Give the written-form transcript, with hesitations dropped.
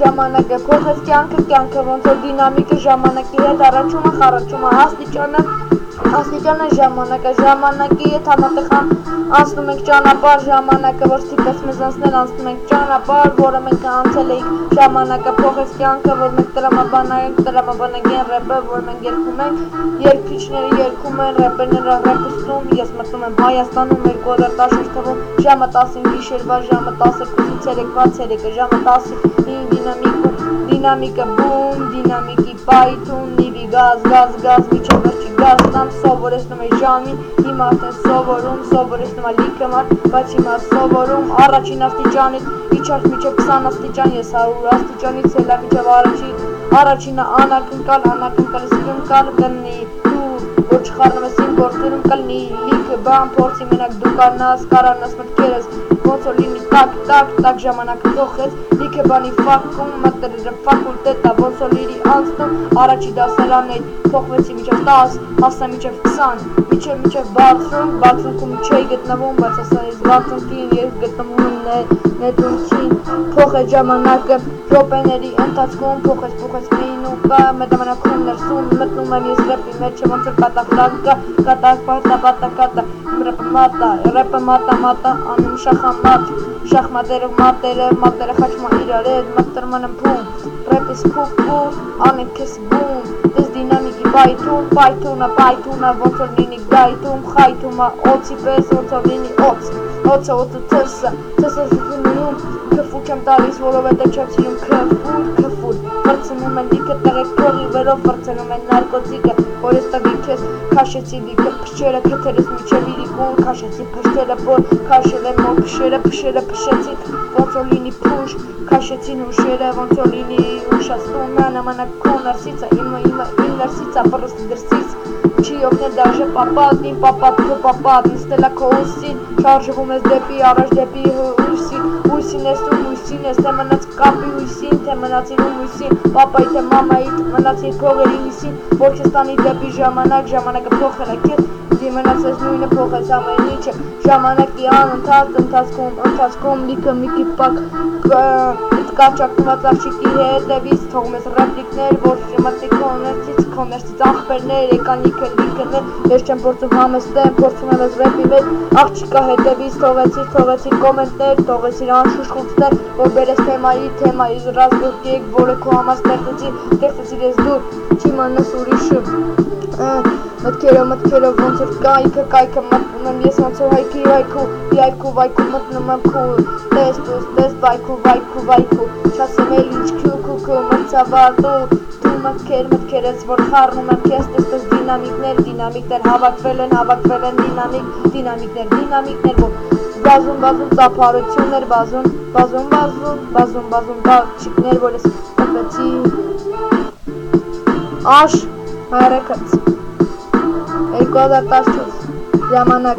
Ժամանակը փոխեց կյանքը ոնց որ դինամիկը ժամանակի հետ առաջում է աստիճանը ժամանակի հետ համատեղ անցնում ենք ճանապարհ ժամանակը որ ստիպեց մեզ անցնել անցնում ենք ճանապարհ որը մենք անցել էինք ժամանակը փոխեց կյանքը որ մենք տրամաբանական рэպը որ մենք երգում ենք երգիչները երգում են рэպերները рэպստում ես մտնում եմ Հայաստանում 2014 թվում ժամը 10-ին գիշերվա ժամը 12-ից երեկվա ցերեկը ժամը 10-ին դինամիկը բում դինամիկի պայթուն նիվի գազ միջև վերջի գազնամ սովորեցնում է ժամին հիմա արդեն սովորեցնում է լիքը մարդ բայց հիմա սովորում առաջին աստիճանից իջած միջև 20 աստիճան ես 100 աստիճանից ելա միջև առաջինը անակնկալ սկնկալ կլինի որ չխառնում ես իմ գործերում կլինի լիքը բան փորձի մենակ դու կարանաս մտքերս ոնց որ լինի տակ ժամանակը փոխեց լիքը բանի ֆակուլտետա ոնց որ լինի անցնում առաջի դասարաններ փոխվեցի միջև 10 հասա միջև 20 միջև բարձունքում չէի գտնվում բայց ասա ես բարձունքին ես գտնվում եմ նետունքին փոխեց ժամանակը րոպեների ընթացքում փոխեց մինուկա մետամանակում ներսում մտնում եմ ես րեպի մեջ ոնց որ կատակ րեպը մատա անում շախմատերը մատերը խաչմա իրար հետ մտրման եմ փում րեպիս փուփու անեն քես բում դες դինամիկի պայթունը ոնց որ լինի գայթում խայթումա օծի պես ոնց որ լինի օծը թսը զգնում քֆու չեմ տալիս որովհետև չեմ սիրում քֆուր վրցնում են լիքը տեղեք փողի վերով վրցնում են նարկոտիկը որ ես տվի քեզ քաշեցի լիքը փշերը քթերս միջև իրիկուն քաշեցի փշերը քաշել եմ մոր փշերը փշեցի ոնց որ լինի փուշ քաշեցին ուշերը ոնց որ լինի ուշաստում նամանակում ներսիցա իմ ներսիցա պրոստի դրսից չի օգնել դաժե պապատ նստելա քո ուսին շարժվում ես դեպի առաջ դեպի ուսին ես թե մնաց կապի ուսին թե մնացին ուսին պապայի թե մամայի մնացին փողերի ուսին որ քեզ տանի դեպի ժամանակը փոխել է քեզ դի մնացես նույնը փոխեց ամեն ինչը ժամանակի ընթացքում լիքը միկի պակ կաճակնված աղջիկի հետևից թողում ես ռեպլիկներ որ կոներցից աղբերներ եկան լիքներ ես չեմ փորձում համեստեմ փորձում եմ ես ռեպի մեջ աղջիկա հետևից թողեցի կոմենտներ թողեցի անշուշխուցներ որ բերես թեմայի ռազմիկ որը քո համար ստեղծեցի ես դու չիմանաս ուրիշը մտքերով ոնց որ կայքը մտնում եմ ես ոնց որ հայքու մտնում եմ քու տես վայքու չասեմ էլ ինչ քու մրցավարտու դու մտքերից որ խառնում եմ քեզ տես դինամիկներ հավաքվել են դինամիկներ որ բազում ծափարություններ բազում բաղջիկներ որ ես տպեցի աշ հարեկած 2014 ժամանակ